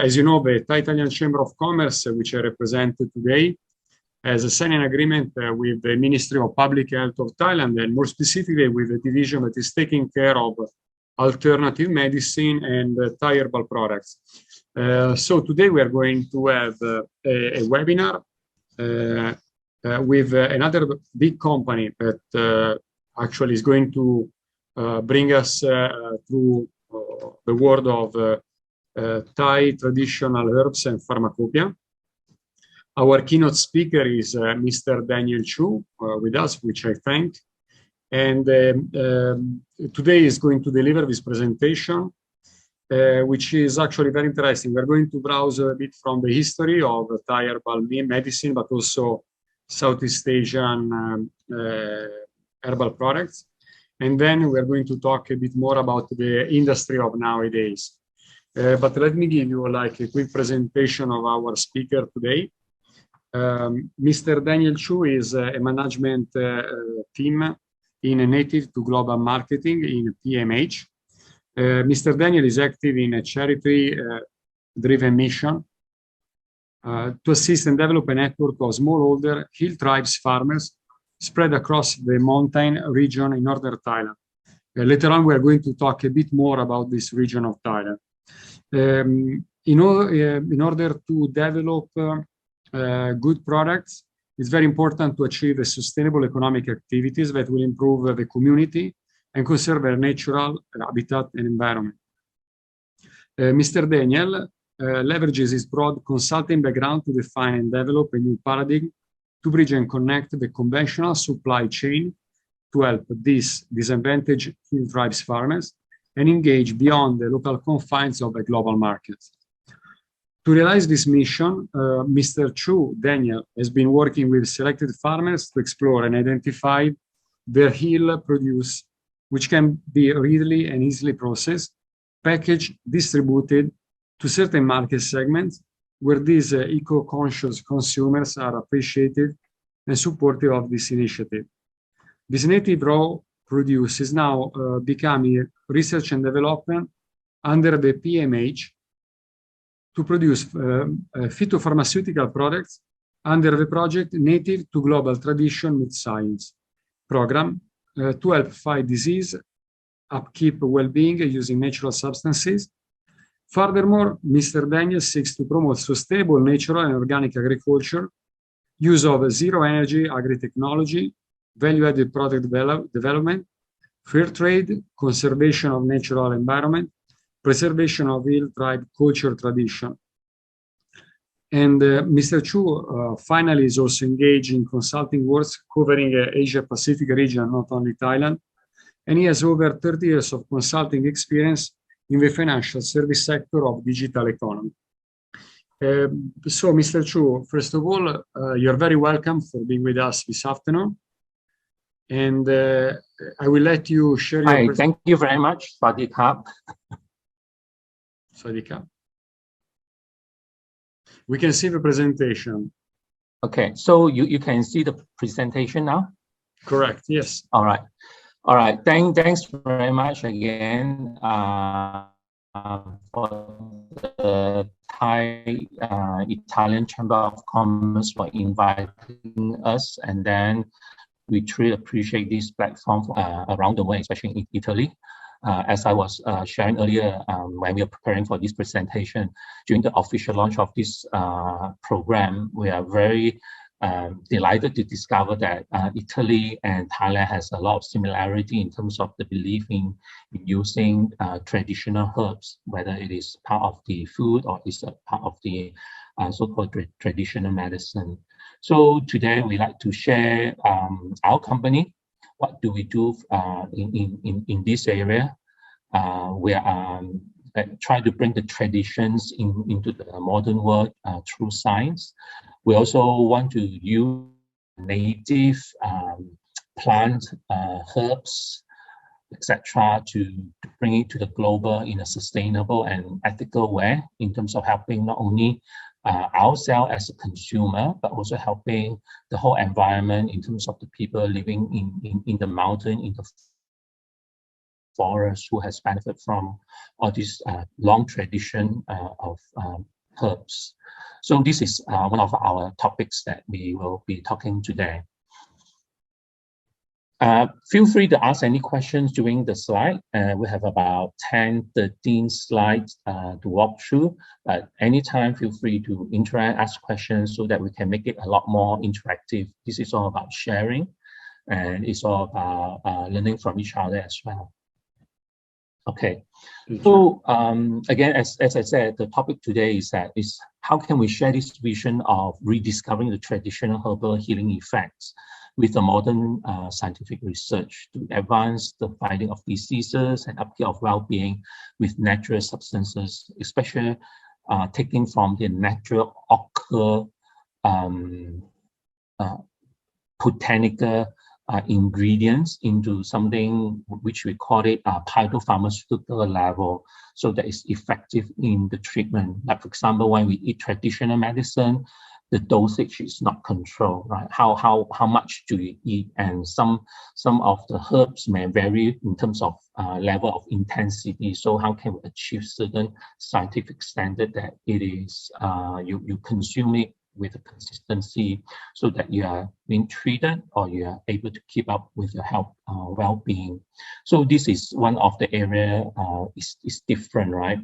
As you know, the Thai Italian Chamber of Commerce, which I represented today, has signed an agreement with the Ministry of Public Health of Thailand, and more specifically with the division that is taking care of alternative medicine and Thai herbal products. So today we are going to have a webinar with another big company that actually is going to bring us through the world of Thai traditional herbs and pharmacopeia. Our keynote speaker is Mr. Daniel Choo with us, which I thank. And today is going to deliver this presentation, which is actually very interesting. We're going to browse a bit from the history of Thai herbal medicine, but also Southeast Asian herbal products. And then we're going to talk a bit more about the industry of nowadays. But let me give you like a quick presentation of our speaker today. Mr. Daniel Choo is a management team in Native2Global Marketing in PMH. Mr. Daniel is active in a charity-driven mission to assist and develop a network of smallholder hill tribes farmers spread across the mountain region in Northern Thailand. Later on, we are going to talk a bit more about this region of Thailand. In order to develop good products, it's very important to achieve a sustainable economic activities that will improve the community and conserve their natural habitat and environment. Mr. Daniel leverages his broad consulting background to define and develop a new paradigm to bridge and connect the conventional supply chain to help these disadvantaged hill tribes farmers and engage beyond the local confines of the global market. To realize this mission, Mr. Choo, Daniel, has been working with selected farmers to explore and identify their hill produce, which can be readily and easily processed, packaged, distributed to certain market segments where these eco-conscious consumers are appreciated and supportive of this initiative. This native raw produce is now becoming research and development under the PMH to produce phytopharmaceutical products under the project Native2Global Tradition with Science program to help fight disease, upkeep well-being using natural substances. Furthermore, Mr. Daniel seeks to promote sustainable natural and organic agriculture, use of zero-energy agri-technology, value-added product development, fair trade, conservation of natural environment, preservation of hill tribe culture tradition. And Mr. Choo finally is also engaged in consulting works covering Asia-Pacific region, not only Thailand, and he has over 30 years of consulting experience in the financial service sector of digital economy. So, Mr. Choo, first of all, you're very welcome for being with us this afternoon. And I will let you share your... Hi, thank you very much, Swadikap. Swadikap. We can see the presentation. Okay, so you can see the presentation now? Correct, yes. All right. All right, thanks very much again for the Thai Italian Chamber of Commerce for inviting us, and then we truly appreciate this platform around the world, especially in Italy. As I was sharing earlier, when we are preparing for this presentation, during the official launch of this program, we are very delighted to discover that Italy and Thailand has a lot of similarity in terms of the belief in using traditional herbs, whether it is part of the food or is a part of the so-called traditional medicine. So today we like to share our company. What do we do in this area? We are trying to bring the traditions into the modern world through science. We also want to use native plant, herbs, etc., to bring it to the global in a sustainable and ethical way in terms of helping not only ourselves as a consumer, but also helping the whole environment in terms of the people living in the mountain, in the forest, who has benefited from all this long tradition of herbs. So this is one of our topics that we will be talking today. Feel free to ask any questions during the slide. We have about 10, 13 slides to walk through, but anytime feel free to interact, ask questions so that we can make it a lot more interactive. This is all about sharing, and it's all about learning from each other as well. Okay, so again, as I said, the topic today is how can we share this vision of rediscovering the traditional herbal healing effects with the modern scientific research to advance the finding of diseases and upkeep of well-being with natural substances, especially taking from the natural occur botanical ingredients into something which we call it phytopharmaceutical level, so that it's effective in the treatment. Like for example, when we eat traditional medicine, the dosage is not controlled, right? How much do you eat? And some of the herbs may vary in terms of level of intensity. So how can we achieve certain scientific standard that it is you consume it with a consistency so that you are being treated or you are able to keep up with your health well-being. So this is one of the area is different, right?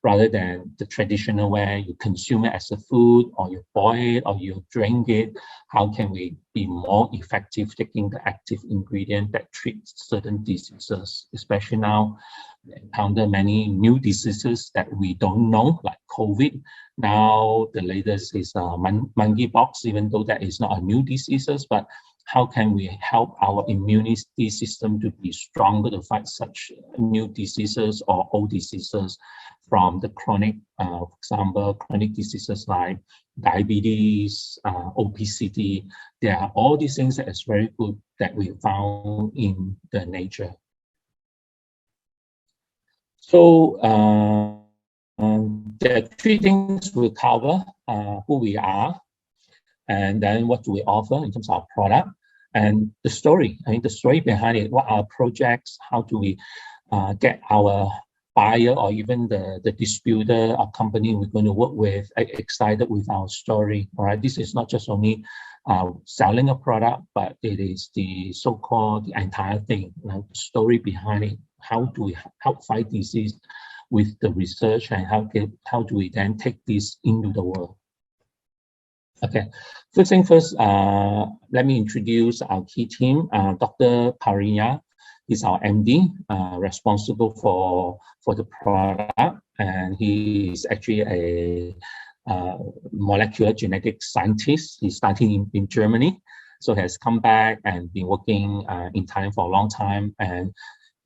Rather than the traditional where you consume it as a food or you boil it or you drink it, how can we be more effective taking the active ingredient that treats certain diseases, especially now we encounter many new diseases that we don't know, like COVID. Now the latest is monkeypox, even though that is not a new disease, but how can we help our immunity system to be stronger to fight such new diseases or old diseases from the chronic, for example, chronic diseases like diabetes, obesity. There are all these things that is very good that we found in the nature. So there are three things we'll cover: who we are, and then what do we offer in terms of our product, and the story. I mean, the story behind it, what are our projects, how do we get our buyer or even the distributor or company we're going to work with excited with our story. All right, this is not just only selling a product, but it is the so-called the entire thing, the story behind it. How do we help fight disease with the research, and how do we then take this into the world? Okay, first thing first, let me introduce our key team. Dr. Parinya is our MD, responsible for the product, and he is actually a molecular genetic scientist. He's starting in Germany, so he has come back and been working in Thailand for a long time, and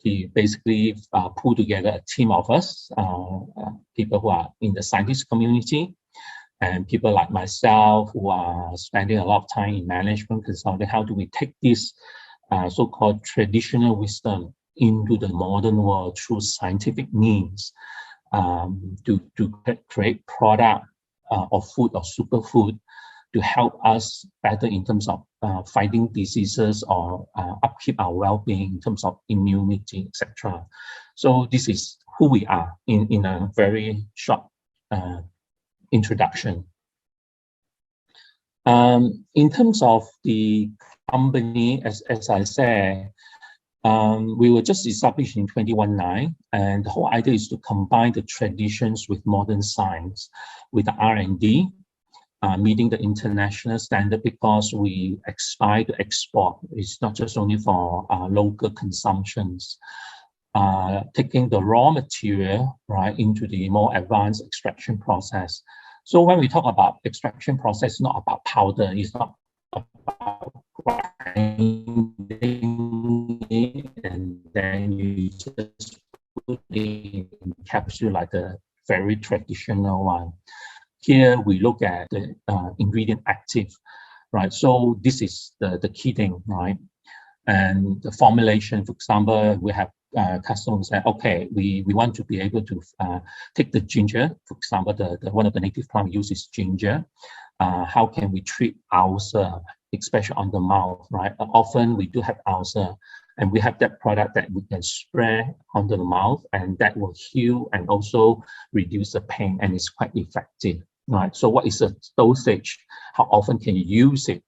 he basically pulled together a team of us, people who are in the scientist community, and people like myself who are spending a lot of time in management consulting. How do we take this so-called traditional wisdom into the modern world through scientific means to create product or food or superfood to help us better in terms of fighting diseases or upkeep our well-being in terms of immunity, etc. So this is who we are in a very short introduction. In terms of the company, as I said, we were just established in 2019, and the whole idea is to combine the traditions with modern science, with the R&D, meeting the international standard, because we aspire to export. It's not just only for local consumptions. Taking the raw material right into the more advanced extraction process. So when we talk about extraction process, it's not about powder. It's not about grinding it and then you just put it in capsule like the very traditional one. Here we look at the ingredient active, right? So this is the key thing, right? And the formulation, for example, we have customers say, okay, we want to be able to take the ginger, for example, one of the native plants uses ginger. How can we treat ulcer, especially on the mouth, right? Often we do have ulcer. And we have that product that we can spray onto the mouth, and that will heal and also reduce the pain, and it's quite effective. Right. So what is the dosage? How often can you use it?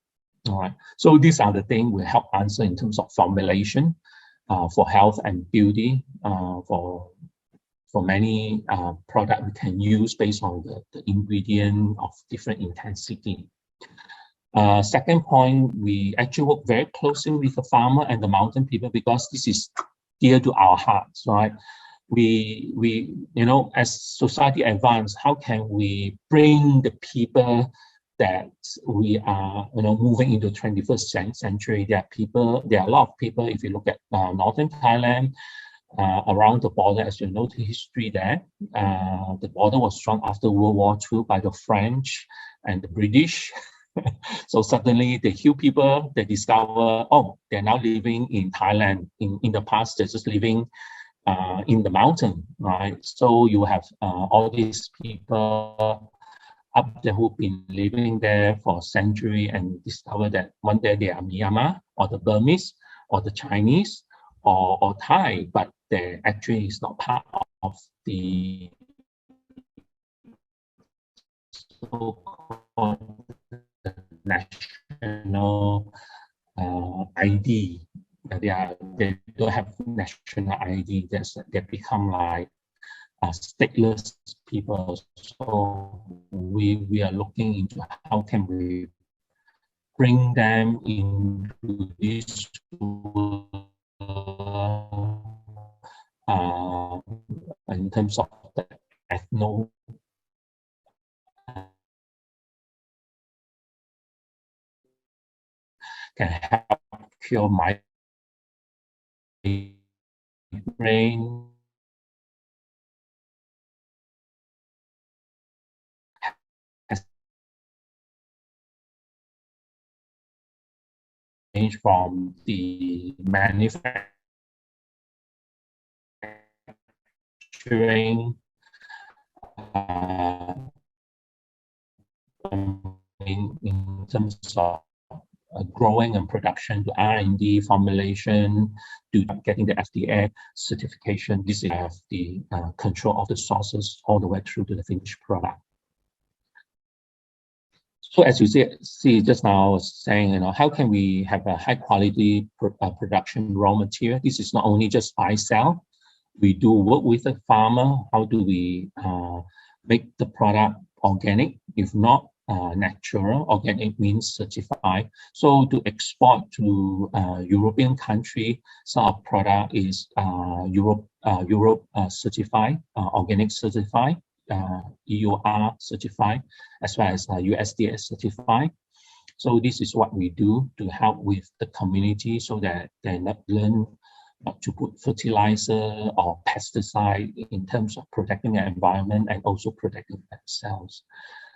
All right. So these are the things we help answer in terms of formulation for health and beauty, for many products we can use based on the ingredient of different intensity. Second point, we actually work very closely with the farmer and the mountain people because this is dear to our hearts, right? We as society advance, how can we bring the people that we are moving into 21st century? There are a lot of people, if you look at Northern Thailand, around the border, as you know the history there, the border was strong after World War II by the French and the British. So suddenly the Hill people, they discover, oh, they're now living in Thailand. In the past, they're just living in the mountain, right? So you have all these people up there who've been living there for a century and discover that one day they are Myanmar or the Burmese or the Chinese or Thai, but they actually is not part of the so-called national ID. They don't have national ID. They become like stateless people. So we are looking into how can we bring them into this in terms of the ethno can help cure migraine, change from the manufacturing in terms of growing and production to R&D, formulation, to getting the FDA certification. This is the control of the sources all the way through to the finished product. So as you see just now, I was saying, how can we have a high quality production raw material? This is not only just buy, sell. We do work with the farmer. How do we make the product organic? If not, natural. Organic means certified. So to export to European country, some of product is Europe certified, organic certified, EUR certified, as well as USDA certified. So this is what we do to help with the community so that they not learn not to put fertilizer or pesticide in terms of protecting the environment and also protecting themselves.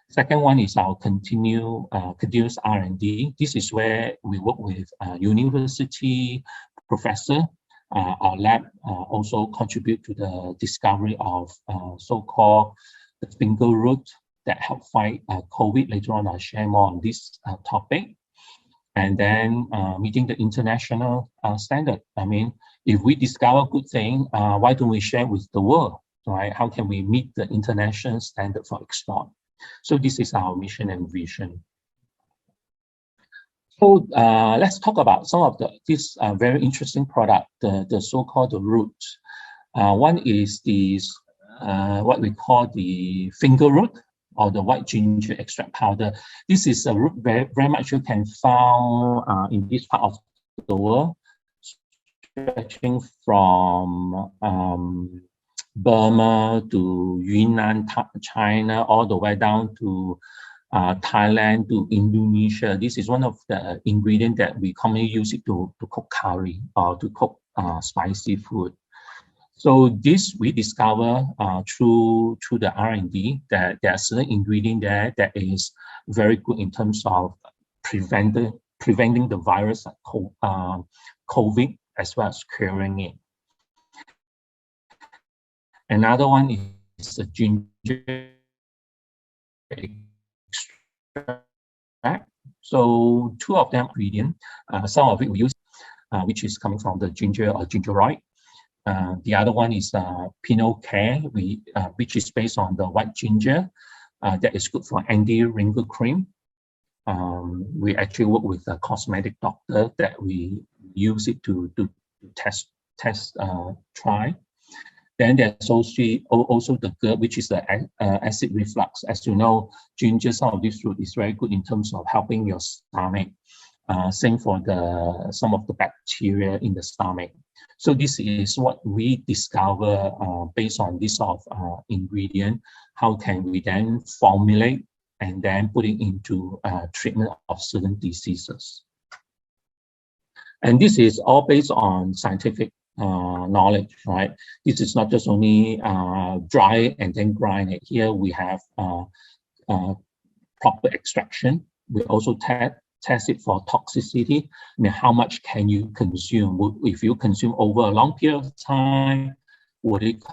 Second one is our continuous R&D. This is where we work with university professor. Our lab also contribute to the discovery of so-called the finger root that help fight COVID. Later on, I'll share more on this topic. And then meeting the international standard. I mean, if we discover good thing, why don't we share with the world, right? How can we meet the international standard for export? So this is our mission and vision. So let's talk about some of this very interesting product, the so-called the roots. One is this, what we call the finger root or the white ginger extract powder. This is a root very much you can find in this part of the world, stretching from Burma to Yunnan, China, all the way down to Thailand to Indonesia. This is one of the ingredients that we commonly use it to cook curry or to cook spicy food. So this we discover through the R&D that there are certain ingredients there that is very good in terms of preventing the virus like COVID as well as curing it. Another one is the ginger extract. So two of them ingredients. Some of it we use which is coming from the ginger or gingeroid. The other one is Pinot Care, which is based on the white ginger. That is good for anti-wrinkle cream. We actually work with a cosmetic doctor that we use it to try. Then there's also the GERD, which is the acid reflux. As you know, ginger, some of this root is very good in terms of helping your stomach. Same for some of the bacteria in the stomach. So this is what we discover based on this sort of ingredient. How can we then formulate and then put it into treatment of certain diseases? And this is all based on scientific knowledge, right? This is not just only dry and then grind it. Here we have proper extraction. We also test it for toxicity. I mean, how much can you consume? If you consume over a long period of time, would it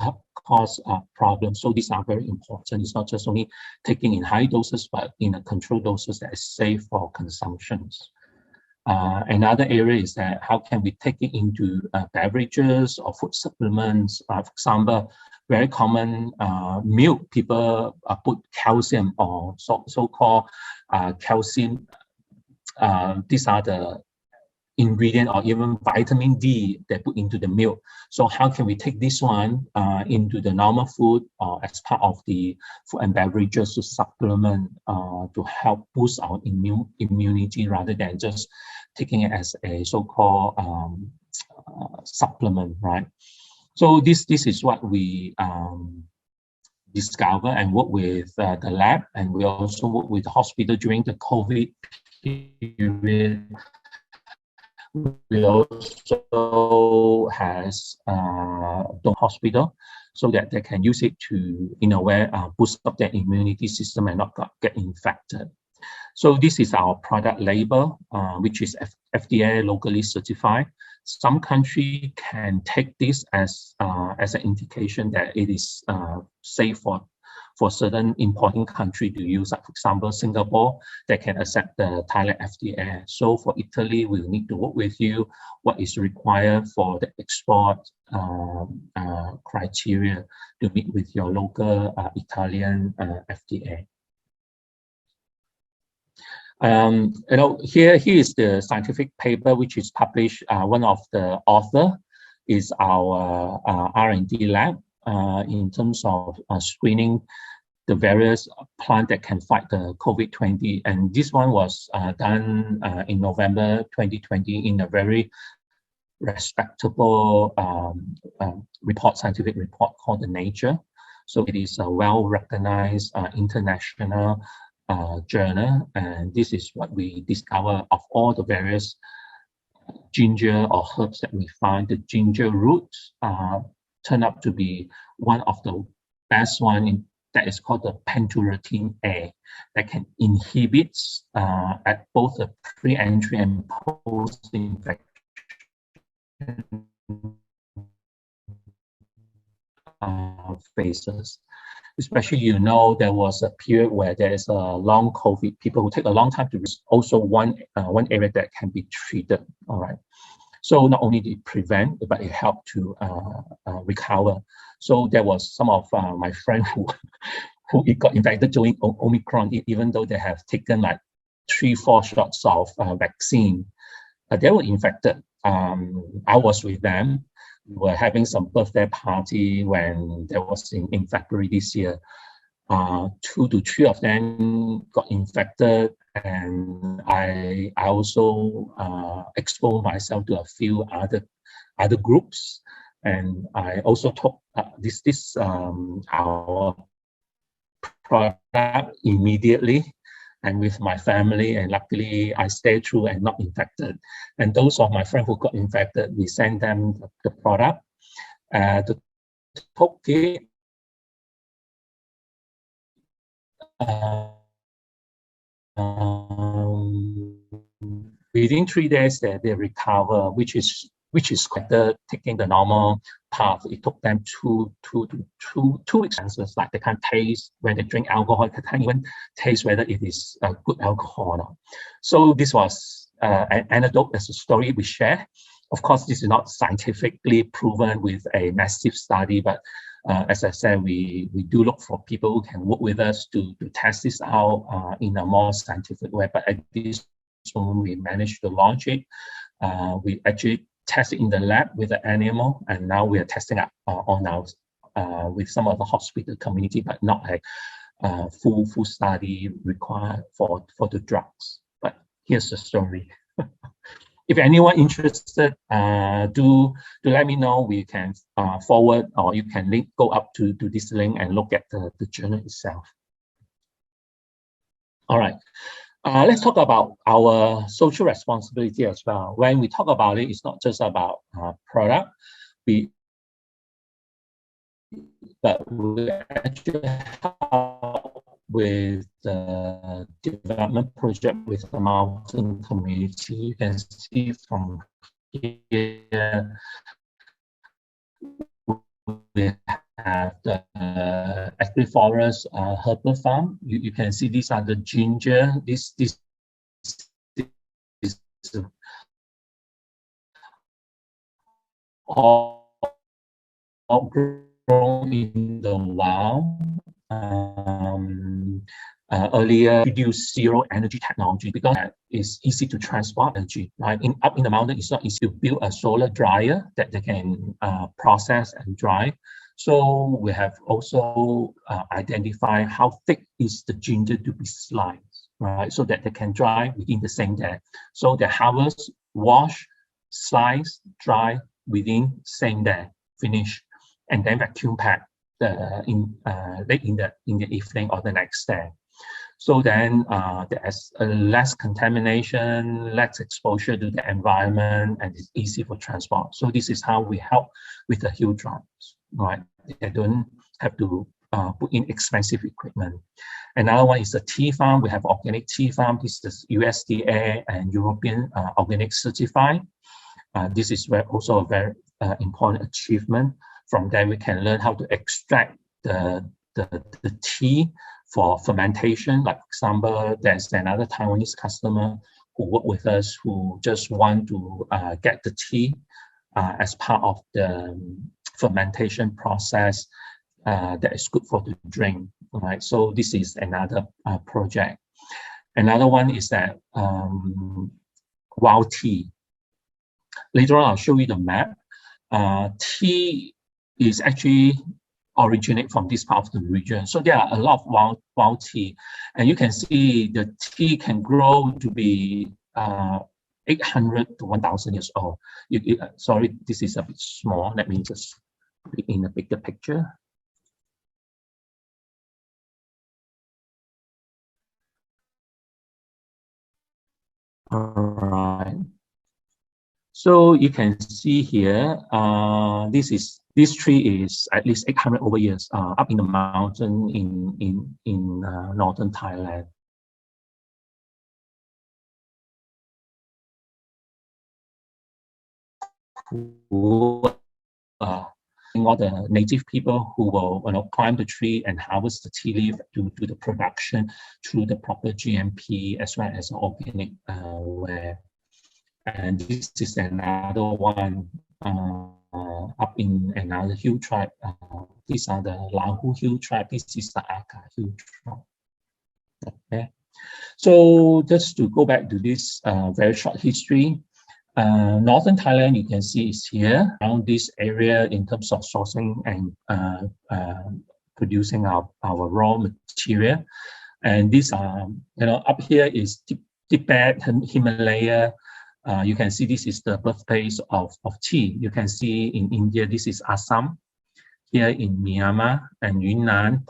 cause a problem? So these are very important. It's not just only taking in high doses, but in a controlled doses that is safe for consumptions. Another area is that how can we take it into beverages or food supplements? For example, very common milk, people put calcium or so-called calcium. These are the ingredient or even vitamin D they put into the milk. So how can we take this one into the normal food or as part of the food and beverages to supplement to help boost our immunity rather than just taking it as a so-called supplement, right? So this is what we discover and work with the lab, and we also work with the hospital during the COVID period. We also has the hospital so that they can use it to, in a way, boost up their immunity system and not get infected. So this is our product label, which is FDA locally certified. Some country can take this as an indication that it is safe for certain important country to use. Like for example, Singapore, they can accept the Thailand FDA. So for Italy, we will need to work with you what is required for the export criteria to meet with your local Italian FDA. Here is the scientific paper which is published. One of the author is our R&D lab in terms of screening the various plants that can fight the COVID-20. And this one was done in November 2020 in a very respectable scientific report called the Nature. So it is a well-recognized international journal, and this is what we discover of all the various ginger or herbs that we find. The ginger roots turn out to be one of the best one that is called the pentulotine A that can inhibit at both the pre-entry and post-infection phases. Especially, you know, there was a period where there is a long COVID, people who take a long time to reach, also one area that can be treated, all right? So not only did it prevent, but it helped to recover. So there was some of my friends who got infected during Omicron, even though they have taken like 3-4 shots of vaccine, they were infected. I was with them. We were having some birthday party when there was in February this year. 2 to 3 of them got infected, and I also exposed myself to a few other groups, and I also took our product immediately and with my family, and luckily I stayed through and not infected. And those of my friends who got infected, we sent them the product. The toolkit within 3 days they recover, which is quite taking the normal path. It took them two weeks. Like they can't taste when they drink alcohol. They can't even taste whether it is good alcohol or not. So this was an anecdote, as a story we share Of course, this is not scientifically proven with a massive study, but as I said, we do look for people who can work with us to test this out in a more scientific way. But at this moment, we managed to launch it. We actually tested in the lab with the animal, and now we are testing it on our with some of the hospital community, but not a full study required for the drugs. But here's the story. If anyone interested, do let me know. We can forward, or you can go up to this link and look at the journal itself. All right, let's talk about our social responsibility as well. When we talk about it, it's not just about product. But we actually help with the development project with the mountain community. You can see from here, we have the agri-forest herbal farm. You can see these are the ginger. This is all grown in the wild. Earlier introduced zero energy technology because it's easy to transport energy, right? Up in the mountain, it's not easy to build a solar dryer that they can process and dry. So we have also identified how thick is the ginger to be sliced, right? So that they can dry within the same day. So they harvest, wash, slice, dry within same day, finish, and then vacuum pack late in the evening or the next day. So then there's less contamination, less exposure to the environment, and it's easy for transport. So this is how we help with the hill drops, right? They don't have to put in expensive equipment. Another one is the tea farm. We have organic tea farm. This is USDA and European organic certified. This is also a very important achievement. From there, we can learn how to extract the tea for fermentation. Like, for example, there's another Taiwanese customer who work with us who just want to get the tea as part of the fermentation process that is good for the drink, right? So this is another project. Another one is that wild tea. Later on, I'll show you the map. Tea is actually originate from this part of the region. So there are a lot of wild tea, and you can see the tea can grow to be 800 to 1,000 years old. Sorry, this is a bit small. Let me just put it in a bigger picture. All right. So you can see here, this tree is at least 800 over years up in the mountain in Northern Thailand. All the native people who will climb the tree and harvest the tea leaf to do the production through the proper GMP as well as organic way. And this is another one up in another hill tribe. These are the Lahu hill tribe. This is the Aka hill tribe. Okay, so just to go back to this very short history. Northern Thailand, you can see, is here around this area in terms of sourcing and producing our raw material. And these are, up here is Tibet, Himalaya. You can see this is the birthplace of tea. You can see in India, this is Assam. Here in Myanmar and Yunnan,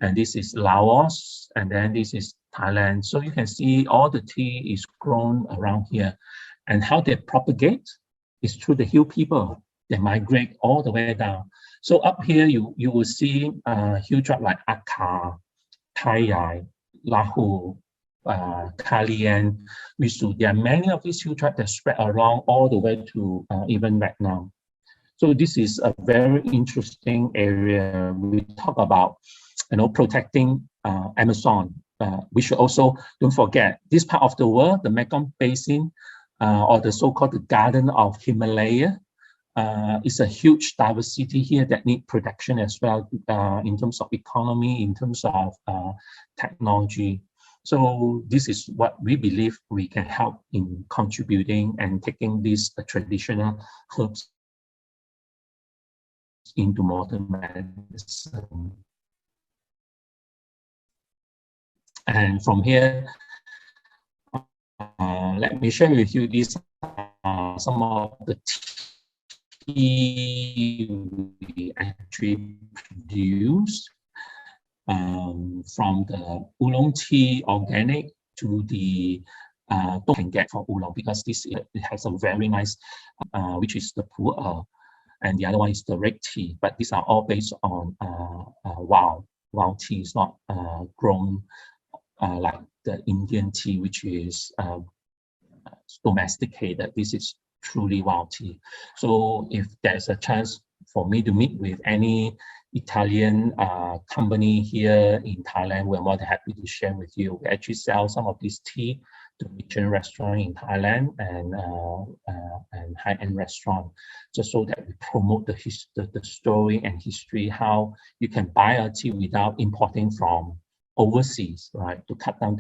and this is Laos, and then this is Thailand. So you can see all the tea is grown around here. And how they propagate is through the hill people. They migrate all the way down. So up here, you will see hill tribe like Akha, Thai, Lahu, Kalien, Wisu. There are many of these hill tribes that spread along all the way to even Vietnam. So this is a very interesting area. We talk about, protecting Amazon. We should also don't forget this part of the world, the Mekong Basin. or the so-called the Garden of Himalaya. It's a huge diversity here that need protection as well, in terms of economy, in terms of technology. So this is what we believe we can help in contributing and taking these traditional herbs into modern medicine. And from here, let me share with you these some of the tea we actually produce, from the oolong tea organic to the you can get for oolong, because this it has a very nice, which is the pu'er, and the other one is the red tea. But these are all based on wild tea. It's not grown like the Indian tea, which is domesticated. This is truly wild tea. So if there's a chance for me to meet with any Italian company here in Thailand, we're more than happy to share with you. We actually sell some of this tea to Michelin restaurant in Thailand and high-end restaurant, just so that we promote the story and history, how you can buy a tea without importing from overseas, right? To cut down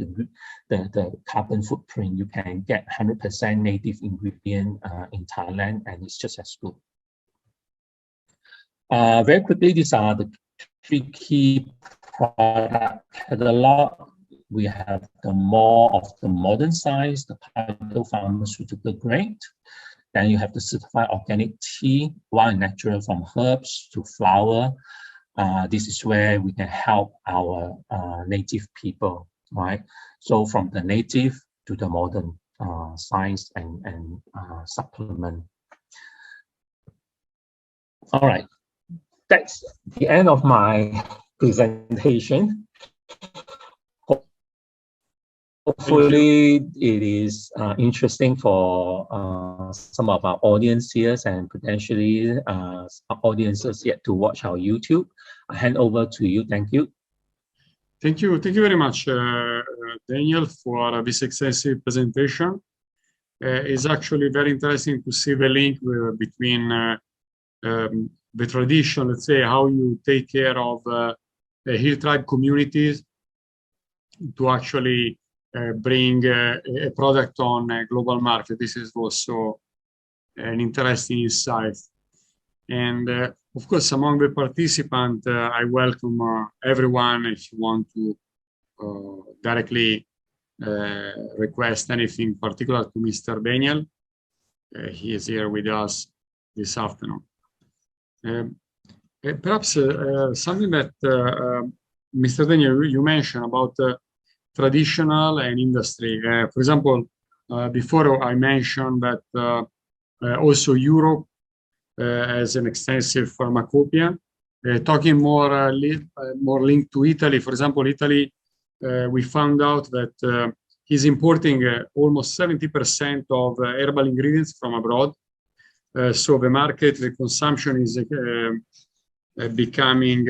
the carbon footprint, you can get 100% native ingredient in Thailand, and it's just as good. Very quickly, these are the 3 key product catalog. We have the more of the modern size, the pharmaceutical grade. Then you have the certified organic tea, wild and natural, from herbs to flower. This is where we can help our native people, right? So from the native to the modern science and supplement. All right, that's the end of my presentation. Hopefully it is interesting for some of our audience here and potentially audiences yet to watch our YouTube. I hand over to you. Thank you. Thank you very much, Daniel, for this extensive presentation. It's actually very interesting to see the link between the tradition, let's say, how you take care of the hill tribe communities to actually bring a product on a global market. This is also an interesting insight. And of course, among the participants, I welcome everyone. If you want to directly request anything particular to Mr. Daniel, he is here with us this afternoon. Perhaps something that Mr. Daniel, you mentioned about traditional and industry. For example, before I mentioned that also Europe has an extensive pharmacopeia. Talking more linked to Italy, for example, Italy, we found out that is importing almost 70% of herbal ingredients from abroad. So the market, the consumption is becoming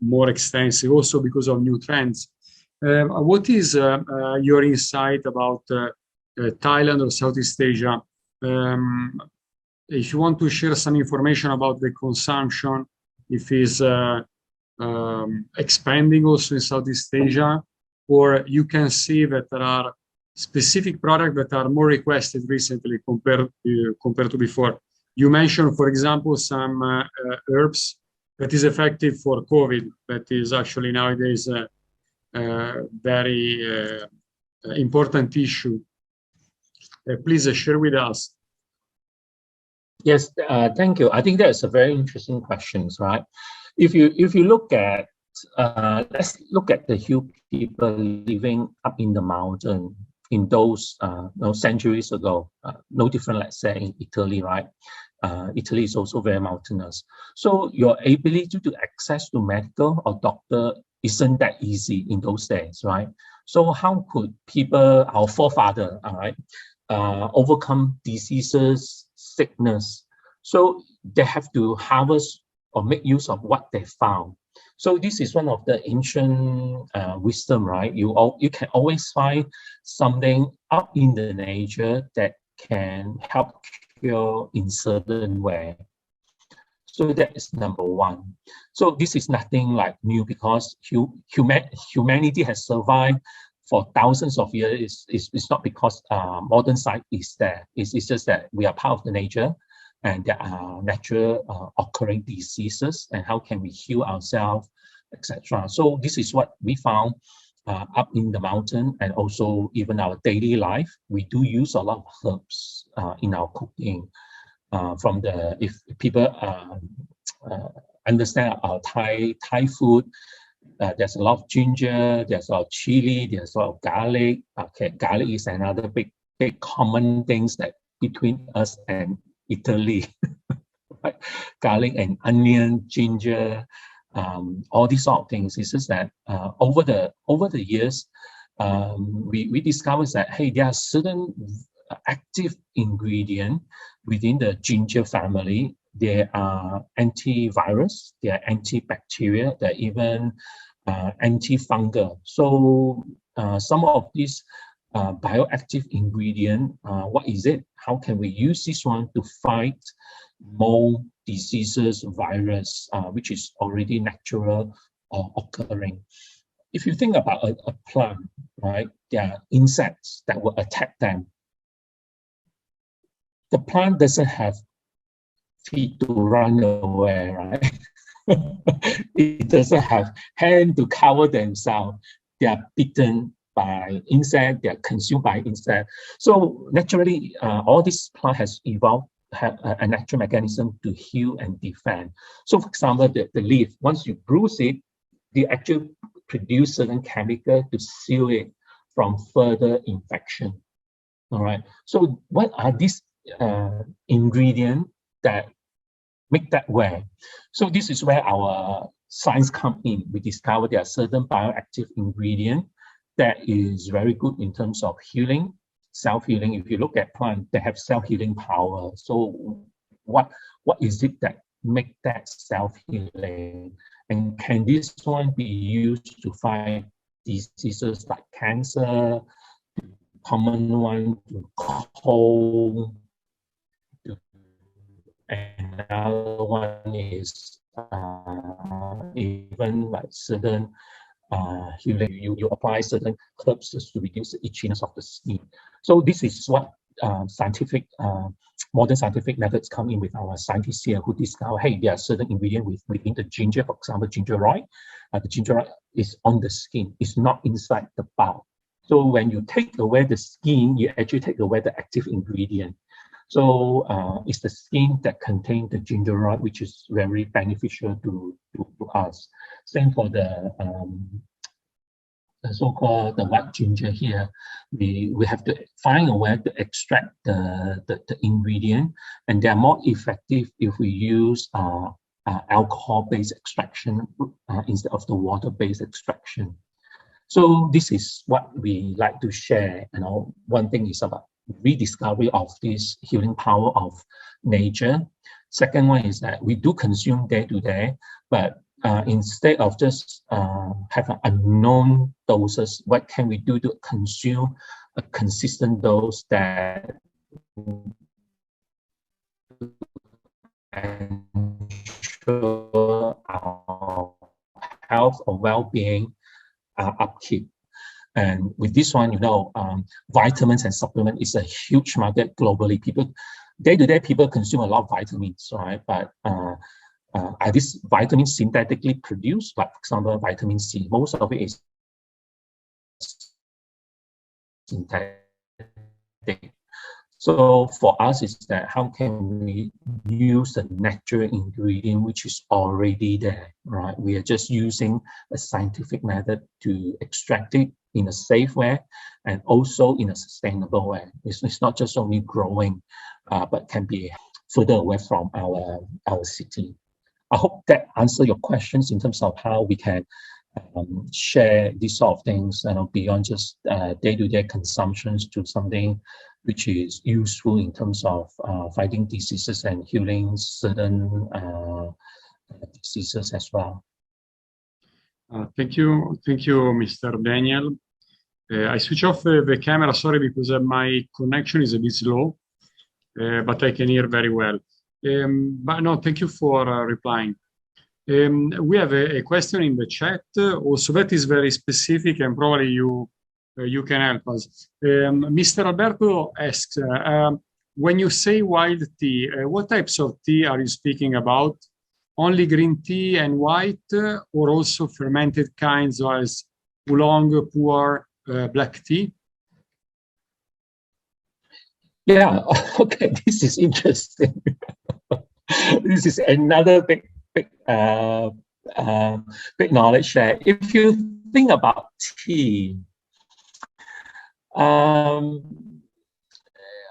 more extensive, also because of new trends. What is your insight about Thailand or Southeast Asia? If you want to share some information about the consumption, if it's expanding also in Southeast Asia, or you can see that there are specific products that are more requested recently compared to before. You mentioned, for example, some herbs that is effective for COVID, that is actually nowadays very important issue. Please share with us. Yes, thank you. I think that's a very interesting question, right? If you look at let's look at the hill people living up in the mountain in those centuries ago. No different, let's say, in Italy, right? Italy is also very mountainous. So your ability to access to medical or doctor isn't that easy in those days, right? So how could people, our forefathers, all right, overcome diseases, sickness? So they have to harvest or make use of what they found. So this is one of the ancient wisdom, right? You can always find something up in the nature that can help cure in certain way. So that is number one. So this is nothing like new, because humanity has survived for thousands of years. It's not because modern science is there. It's just that we are part of the nature, and there are natural occurring diseases, and how can we heal ourselves, etc. So this is what we found up in the mountain, and also even our daily life. We do use a lot of herbs in our cooking. If people understand our Thai food, there's a lot of ginger, there's a lot of chili, there's a lot of garlic. Okay, garlic is another big common things that between us and Italy. Right? Garlic and onion, ginger, all these sort of things. It's just that over the years, we discovered that, hey, there are certain active ingredient within the ginger family. They are antivirus, they are antibacterial, they're even antifungal. So some of these bioactive ingredient, what is it? How can we use this one to fight mold diseases, virus, which is already natural or occurring? If you think about a plant, right, there are insects that will attack them. The plant doesn't have feet to run away, right? It doesn't have hand to cover themselves. They are bitten by insect, they are consumed by insect. So naturally, all this plant has evolved, have a natural mechanism to heal and defend. So for example, the leaf, once you bruise it, they actually produce certain chemical to seal it from further infection. All right. So what are these ingredients that make that way? So this is where our science comes in. We discover there are certain bioactive ingredients that is very good in terms of healing, self-healing. If you look at plants, they have self-healing power. So what is it that make that self-healing? And can this one be used to fight diseases like cancer, common one, cold, another one is even like certain healing. You apply certain herbs to reduce the itchiness of the skin. So this is what modern scientific methods come in with our scientists here, who discover, hey, there are certain ingredients within the ginger. For example, gingeroid. The gingeroid is on the skin. It's not inside the bulb. So when you take away the skin, you actually take away the active ingredient. So it's the skin that contains the gingeroid, which is very beneficial to us. Same for the so-called the white ginger here. We have to find a way to extract the ingredient, and they are more effective if we use alcohol-based extraction instead of the water-based extraction. So this is what we like to share. You know, one thing is about rediscovery of this healing power of nature. Second one is that we do consume day to day, but instead of just having unknown doses, what can we do to consume a consistent dose that ensure our health or well-being upkeep? And with this one, you know, vitamins and supplement is a huge market globally. People, day to day, people consume a lot of vitamins, right? But are these vitamins synthetically produced? Like, for example, vitamin C, most of it is synthetic. So for us, is that how can we use the natural ingredient which is already there, right? We are just using a scientific method to extract it in a safe way and also in a sustainable way. It's not just only growing, but can be further away from our city. I hope that answers your questions in terms of how we can share these sort of things, you know, beyond just day-to-day consumptions to something which is useful in terms of fighting diseases and healing certain diseases as well. Thank you, Mr. Daniel. I switch off the camera, sorry, because my connection is a bit slow, but I can hear very well. But no, thank you for replying. We have a question in the chat, also that is very specific, and probably you can help us. Mr. Alberto asks, when you say wild tea, what types of tea are you speaking about? Only green tea and white, or also fermented kinds as oolong, pu'er, black tea? Yeah, okay, this is interesting. This is another big knowledge share. If you think about tea,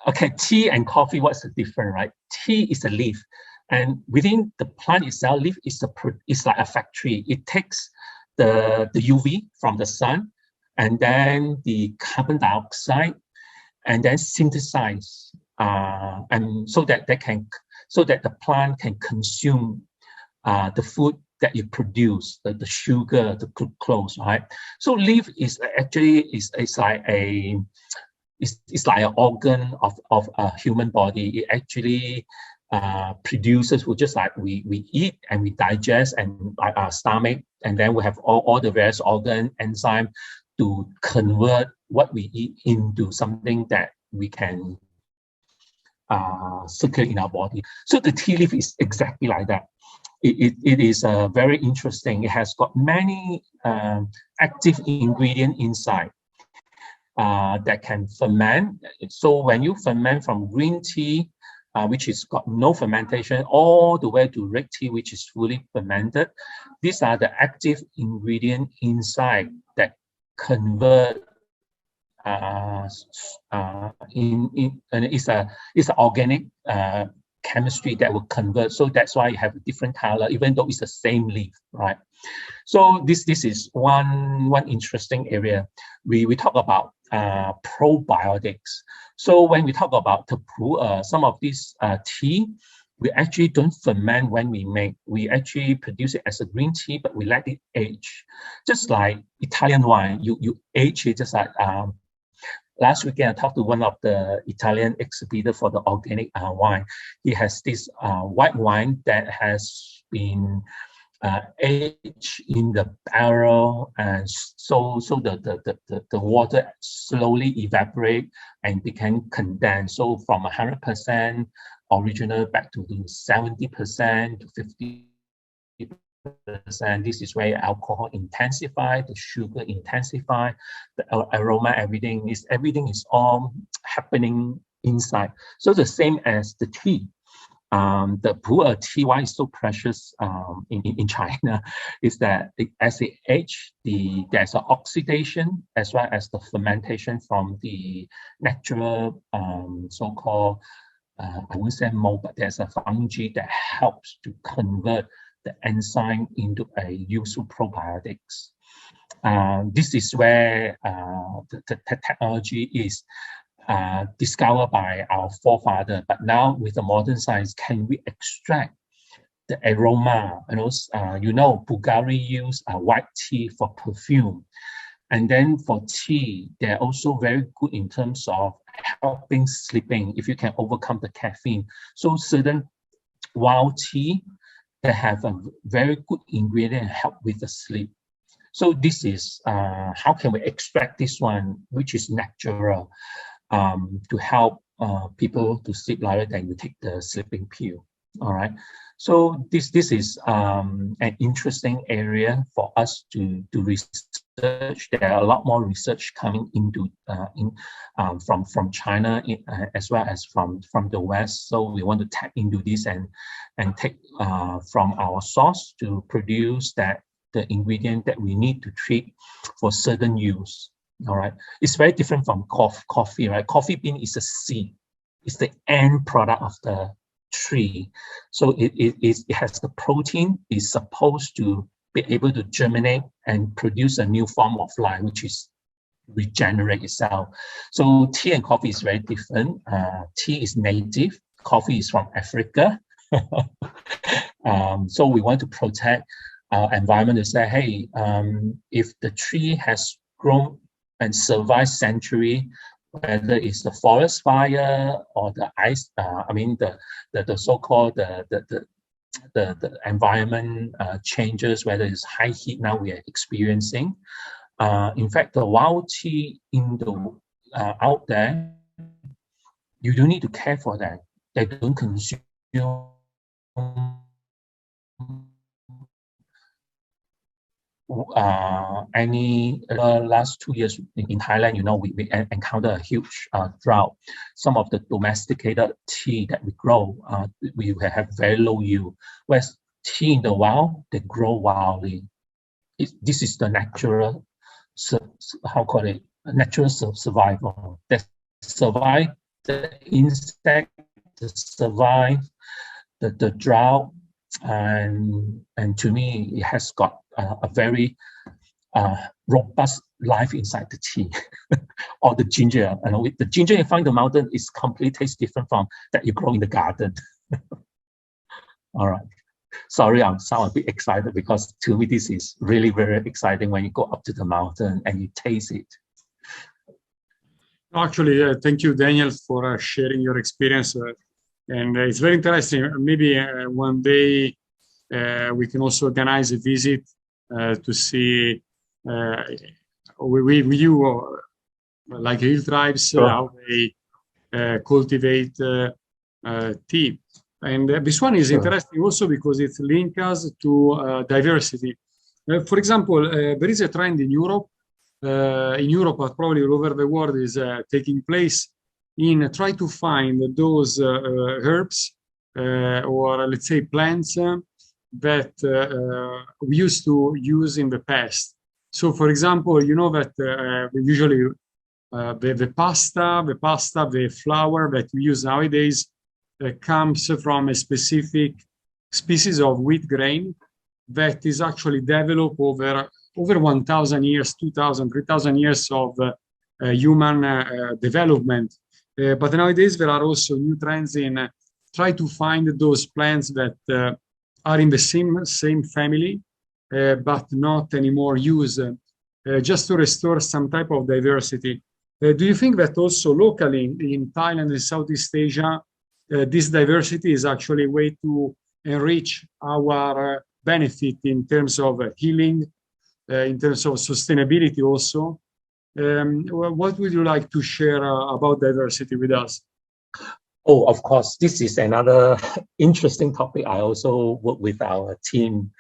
okay, tea and coffee, what's the difference, right? Tea is a leaf, and within the plant itself, leaf is like a factory. It takes the UV from the sun, and then the carbon dioxide, and then synthesize, and so that the plant can consume the food that you produce, the sugar, the glucose, right? So leaf is actually it's like an organ of a human body. It actually produces, just like we eat and we digest, and like our stomach, and then we have all the various organ enzyme to convert what we eat into something that we can circulate in our body. So the tea leaf is exactly like that. It is very interesting. It has got many active ingredients inside that can ferment. So when you ferment from green tea, which is got no fermentation, all the way to red tea, which is fully fermented, these are the active ingredients inside that convert and it's an organic chemistry that will convert. So that's why you have a different color, even though it's the same leaf, right? So this is one interesting area. We talk about probiotics. So when we talk about the some of these tea, we actually don't ferment when we make. We actually produce it as a green tea, but we let it age. Just like Italian wine, you age it. Just like last weekend, I talked to one of the Italian exhibitor for the organic wine. He has this white wine that has been aged in the barrel, and so the water slowly evaporate and became condensed. So from 100% original back to 70% to 50%. This is where alcohol intensify, the sugar intensify, the aroma, everything is all happening inside. So the same as the tea. The pu'er tea, why is so precious in China, is that as it age, there's an oxidation as well as the fermentation from the natural so-called, I wouldn't say mold, but there's a fungi that helps to convert the enzyme into a useful probiotics. This is where the technology is discovered by our forefather, but now with the modern science, can we extract the aroma? Bulgari use white tea for perfume, and then for tea, they're also very good in terms of helping sleeping if you can overcome the caffeine. So certain wild tea that have a very good ingredient help with the sleep. So this is how can we extract this one, which is natural, to help people to sleep rather than you take the sleeping pill. All right. So this is an interesting area for us to research. There are a lot more research coming into from China as well as from the West. So we want to tap into this and take from our source to produce the ingredient that we need to treat for certain use. All right, it's very different from coffee, right? Coffee bean is a seed, it's the end product of the tree. So it has the protein, is supposed to be able to germinate and produce a new form of life, which is regenerate itself. So tea and coffee is very different. Tea is native, coffee is from Africa. So we want to protect our environment to say, hey, if the tree has grown and survived century, whether it's the forest fire or the ice, the so-called the environment changes, whether it's high heat now we are experiencing. In fact, the wild tea in the out there, you don't need to care for that. They don't consume any last 2 years in Thailand, we encounter a huge drought. Some of the domesticated tea that we grow, we have very low yield. Whereas tea in the wild, they grow wildly. This is the natural, natural survival. They survive the insect, they survive the drought, and to me, it has got a very robust life inside the tea. Or the ginger. The ginger you find in the mountain is completely tastes different from that you grow in the garden. All right. Sorry, I sound a bit excited because to me this is really very exciting when you go up to the mountain and you taste it. Actually, thank you, Daniel, for sharing your experience. And it's very interesting. Maybe one day we can also organize a visit to see with you, like hill tribes, how they cultivate tea. And this one is interesting also because it links us to diversity. For example, there is a trend in Europe, but probably all over the world is taking place in try to find those herbs or let's say plants that we used to use in the past. So, for example, you know that usually the pasta, the flour that we use nowadays comes from a specific species of wheat grain that is actually developed over 1,000 years, 2,000, 3,000 years of human development. But nowadays there are also new trends in try to find those plants that are in the same family, but not anymore used, just to restore some type of diversity. Do you think that also locally in Thailand and Southeast Asia, this diversity is actually a way to enrich our benefit in terms of healing, in terms of sustainability also? What would you like to share about diversity with us? Oh, of course, this is another interesting topic. I also work with our team,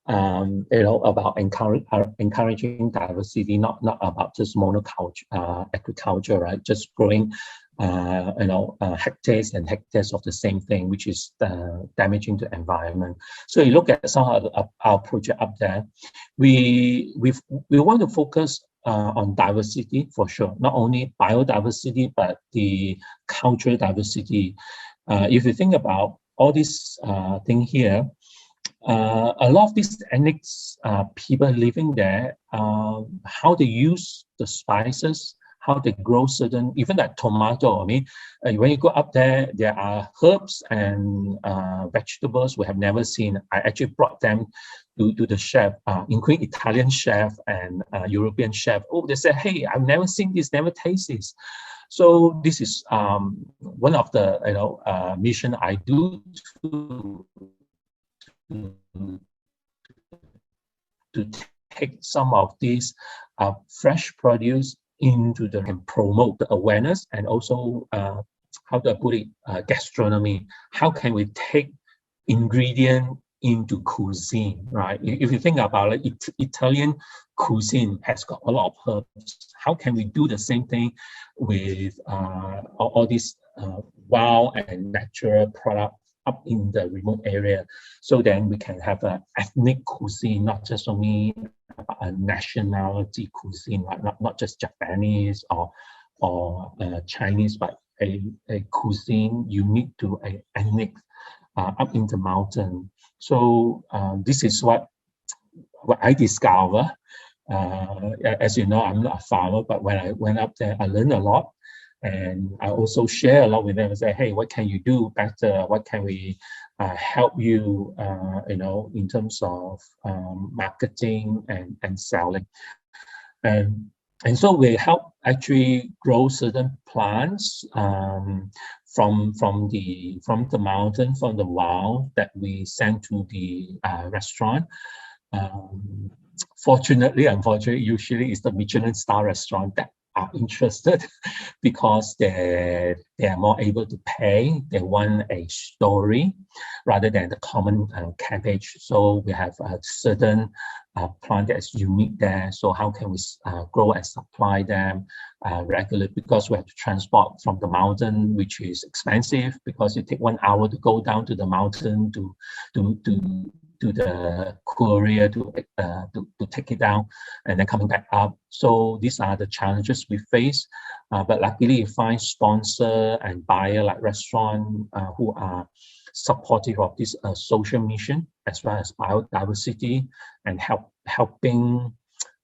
about encouraging diversity, not about just monoculture agriculture, right? Just growing, hectares and hectares of the same thing, which is damaging the environment. So you look at some of our project up there, we want to focus on diversity for sure, not only biodiversity, but the cultural diversity. If you think about all this thing here, a lot of these ethnic people living there, how they use the spices, how they grow certain, even that tomato. I mean, when you go up there, there are herbs and vegetables we have never seen. I actually brought them to the chef, including Italian chef and European chef. Oh, they said, hey, I've never seen this, never tasted this. So this is one of the mission I do to take some of these fresh produce into and promote the awareness, and also how to put it, gastronomy. How can we take ingredient into cuisine, right? If you think about it, Italian cuisine has got a lot of herbs. How can we do the same thing with all these wild and natural products up in the remote area? So then we can have an ethnic cuisine, not just only a nationality cuisine, right? Not just Japanese or Chinese, but a cuisine unique to an ethnic up in the mountain. So this is what I discover. As you know, I'm not a farmer, but when I went up there, I learned a lot. And I also share a lot with them and say, hey, what can you do better? What can we help you, in terms of marketing and selling. And so we help actually grow certain plants from the mountain, from the wild, that we send to the restaurant. Fortunately, unfortunately, usually it's the Michelin star restaurant that are interested because they are more able to pay. They want a story rather than the common cabbage. So we have a certain plant that is unique there. So how can we grow and supply them regularly? Because we have to transport from the mountain, which is expensive because it takes 1 hour to go down to the mountain to the courier to take it down and then coming back up. So these are the challenges we face. But luckily, you find sponsor and buyer like restaurant who are supportive of this social mission as well as biodiversity and helping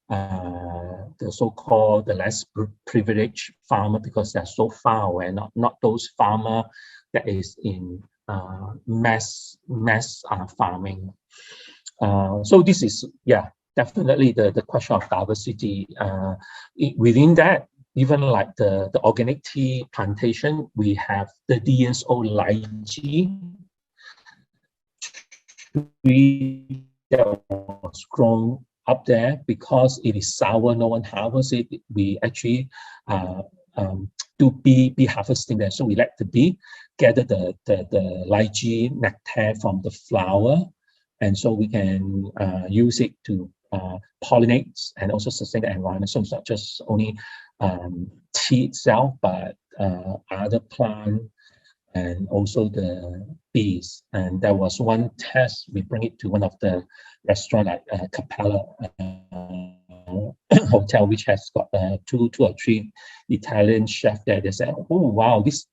the so-called the less privileged farmer, because they're so far away, not those farmer that is in mass farming. So this is, definitely the question of diversity. Within that, even like the organic tea plantation, we have 30 years old lychee tree that was grown up there. Because it is sour, no one harvests it. We actually do bee harvesting there. So we let the bee gather the lychee nectar from the flower, and so we can use it to pollinate and also sustain the environment. So it's not just only tea itself, but other plants and also the bees. And there was one test, we bring it to one of the restaurant like Capella hotel, which has got two or three Italian chefs there. They said, "Oh wow, this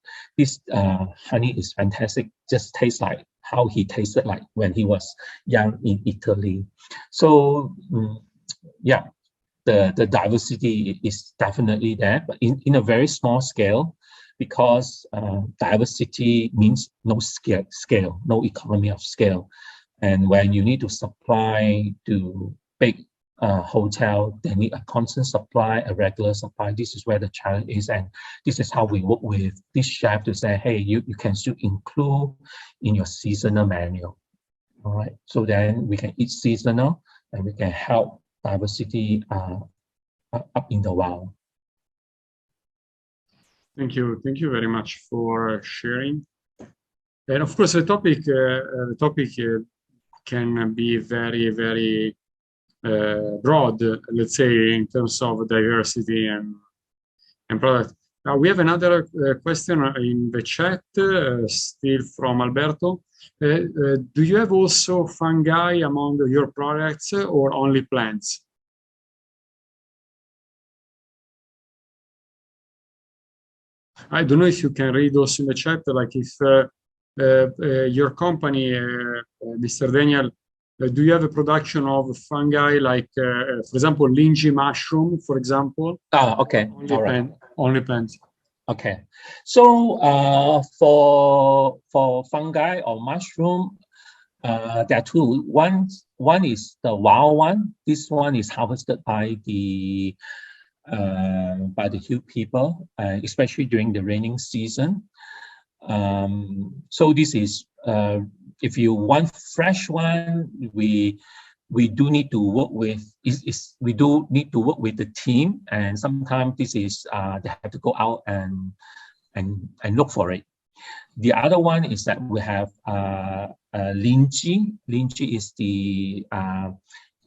honey is fantastic. Just tastes like how he tasted like when he was young in Italy." So the diversity is definitely there, but in a very small scale, because diversity means no scale, no economy of scale. And when you need to supply to big hotel, they need a constant supply, a regular supply. This is where the challenge is, and this is how we work with this chef to say, hey, you can still include in your seasonal menu. All right, so then we can eat seasonal and we can help diversity up in the wild. Thank you very much for sharing. And of course, the topic can be very, very broad, let's say, in terms of diversity and product. We have another question in the chat, still from Alberto. Do you have also fungi among your products or only plants? I don't know if you can read also in the chat, like if your company, Mr. Daniel, do you have a production of fungi like, for example, lychee mushroom, for example? Okay. Only plants. Okay. So for fungi or mushroom, there are two. One is the wild one. This one is harvested by the hill people, especially during the raining season. So this is, if you want fresh one, we do need to work with the team, and sometimes this is they have to go out and look for it. The other one is that we have lychee. Lychee is the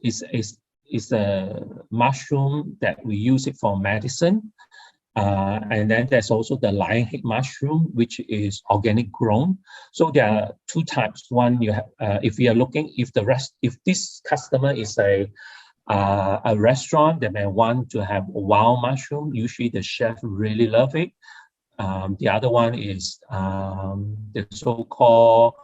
is a mushroom that we use it for medicine. And then there's also the lionhead mushroom, which is organic grown. So there are two types. One, you have, if you are looking, if this customer is a restaurant that may want to have wild mushroom, usually the chef really love it. The other one is the so-called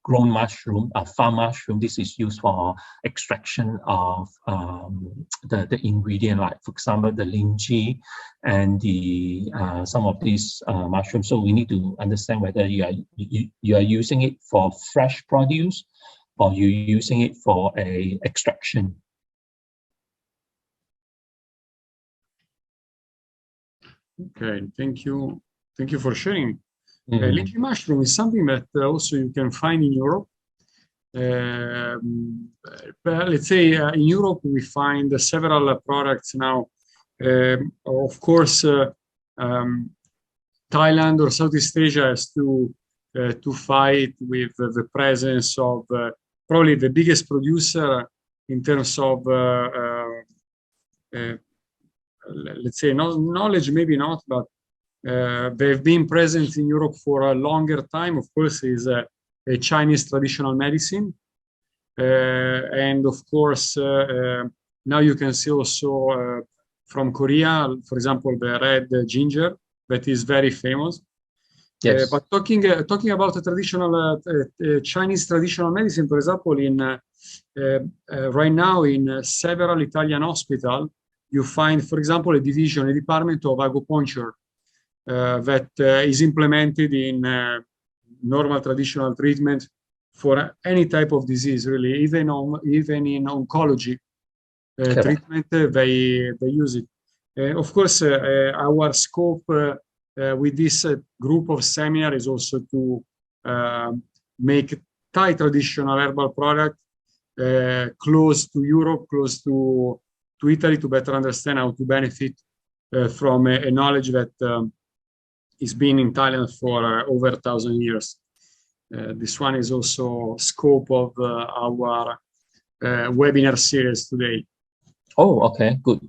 grown mushroom, farm mushroom. This is used for extraction of the ingredient, like for example the lychee and the some of these mushrooms. So we need to understand whether you are using it for fresh produce or you're using it for a extraction. Okay, thank you. Thank you for sharing. Lychee mushroom is something that also you can find in Europe. But let's say in Europe we find several products now. Of course, Thailand or Southeast Asia has to fight with the presence of probably the biggest producer in terms of let's say knowledge, maybe not, but they've been present in Europe for a longer time. Of course, is a Chinese traditional medicine, and of course now you can see also from Korea, for example, the red ginger that is very famous. Yes. But talking about the traditional Chinese traditional medicine, for example, in right now in several Italian hospitals, you find, for example, a department of acupuncture that is implemented in normal traditional treatment for any type of disease, really, even in oncology treatment, they use it. Of course, our scope with this group of seminar is also to make Thai traditional herbal product close to Europe, close to Italy, to better understand how to benefit from a knowledge that is been in Thailand for over 1,000 years. This one is also scope of our webinar series today. Oh, okay, good.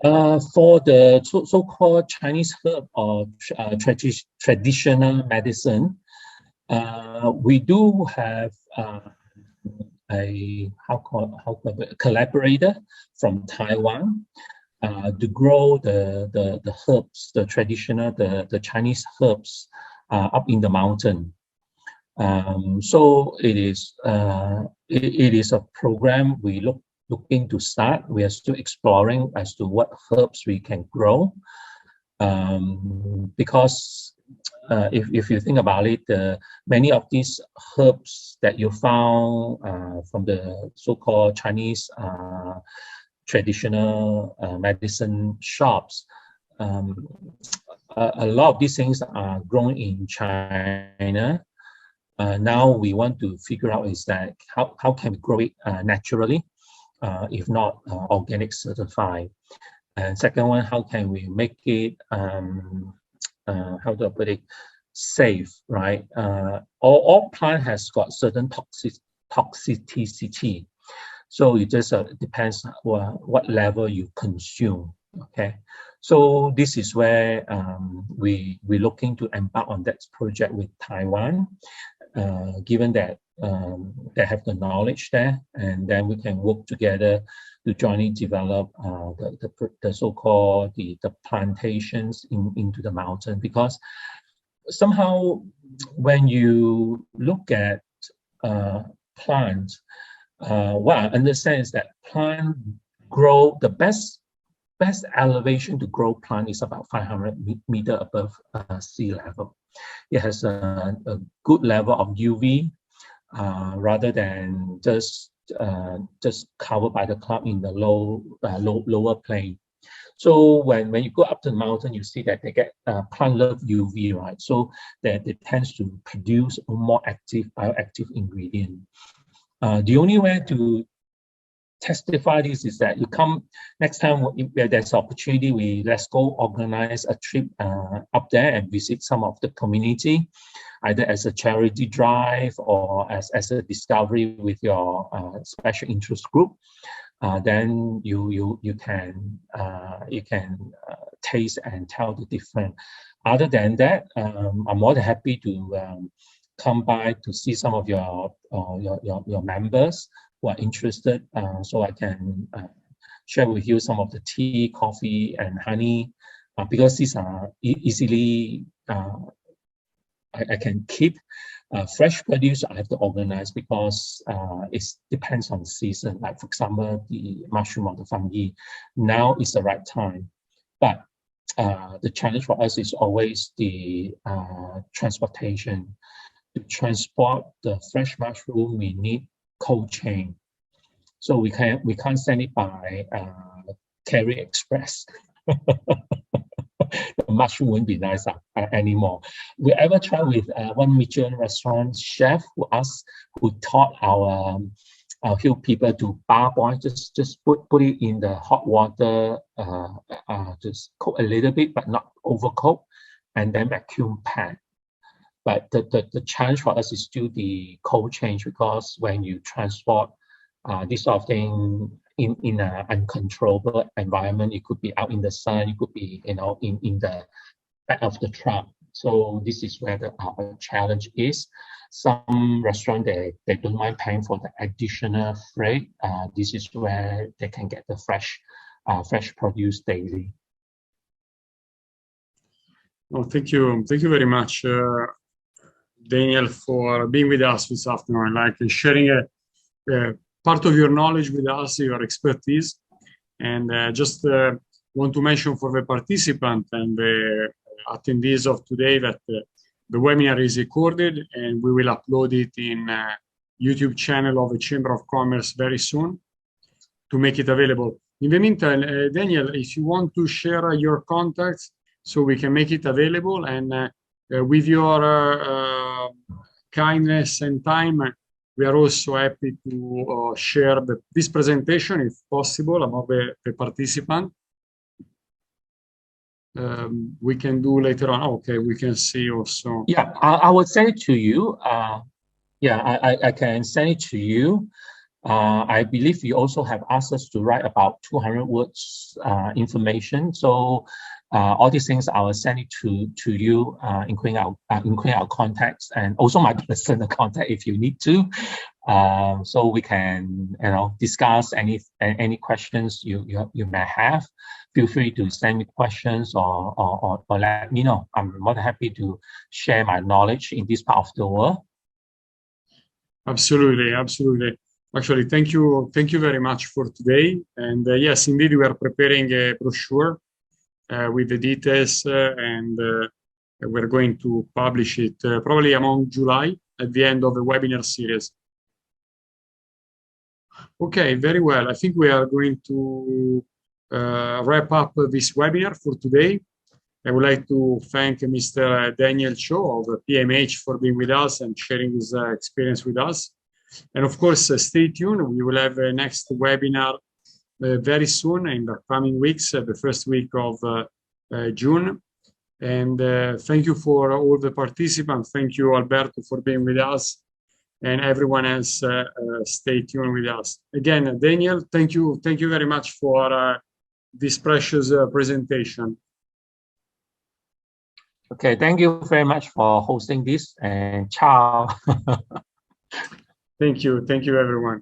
For the so-called Chinese herb or traditional medicine, we do have a collaborator from Taiwan to grow the herbs, the traditional, the Chinese herbs up in the mountain. So it is a program we looking to start. We are still exploring as to what herbs we can grow, because if you think about it, many of these herbs that you found from the so-called Chinese traditional medicine shops, a lot of these things are grown in China. Now we want to figure out is that how can we grow it naturally, if not organic certified. And second one, how can we make it how do I put it, safe, right? All plant has got certain toxicity, so it just depends what level you consume. Okay, so this is where we're looking to embark on that project with Taiwan, given that they have the knowledge there, and then we can work together to jointly develop the so-called the plantations into the mountain. Because somehow when you look at plants, what I understand is that plant grow, the best elevation to grow plant is about 500 meters above sea level. It has a good level of UV rather than just covered by the cloud in the lower plane. So when you go up to the mountain, you see that they get plant love UV, right? So that it tends to produce a more active bioactive ingredient. The only way to testify this is that you come next time where there's opportunity, let's go organize a trip up there and visit some of the community, either as a charity drive or as a discovery with your special interest group. Then you can taste and tell the difference. Other than that, I'm more than happy to come by to see some of your members who are interested, so I can share with you some of the tea, coffee, and honey, because these are easily I can keep, Fresh produce I have to organize because it depends on season. Like for example, the mushroom or the fungi, now is the right time. But the challenge for us is always the transportation. To transport the fresh mushroom, we need cold chain. So we can't send it by Carry Express. The mushroom won't be nice anymore. We ever try with one Michelin restaurant chef who taught our Hill people to parboil, just put it in the hot water, just cook a little bit, but not overcook, and then vacuum pack. But the challenge for us is still the cold chain, because when you transport this sort of thing in an uncontrollable environment, it could be out in the sun, it could be in the back of the truck. So this is where our challenge is. Some restaurants they don't mind paying for the additional freight. This is where they can get the fresh produce daily. Oh, thank you very much, Daniel, for being with us this afternoon, like sharing a part of your knowledge with us, your expertise. And just want to mention for the participant and the attendees of today that the webinar is recorded and we will upload it in YouTube channel of the Chamber of Commerce very soon to make it available. In the meantime, Daniel, if you want to share your contacts so we can make it available, and with your kindness and time, we are also happy to share this presentation, if possible, among the participants. We can do later on. Okay, we can see also. Yeah, I will send it to you. Yeah, I can send it to you. I believe you also have asked us to write about 200 words information. So all these things I will send it to you, including our contacts and also my personal contact if you need to. So we can discuss any questions you may have. Feel free to send me questions or let me know. I'm more than happy to share my knowledge in this part of the world. Absolutely, absolutely. Actually, thank you very much for today. And yes, indeed, we are preparing a brochure with the details, and we're going to publish it probably among July at the end of the webinar series. Okay, very well. I think we are going to wrap up this webinar for today. I would like to thank Mr. Daniel Choo of PMH for being with us and sharing his experience with us. And of course, stay tuned. We will have a next webinar very soon in the coming weeks, the first week of June. And thank you for all the participants. Thank you, Alberto, for being with us. And everyone else, stay tuned with us. Again, Daniel, thank you very much for this precious presentation. Okay, thank you very much for hosting this, and ciao. Thank you everyone.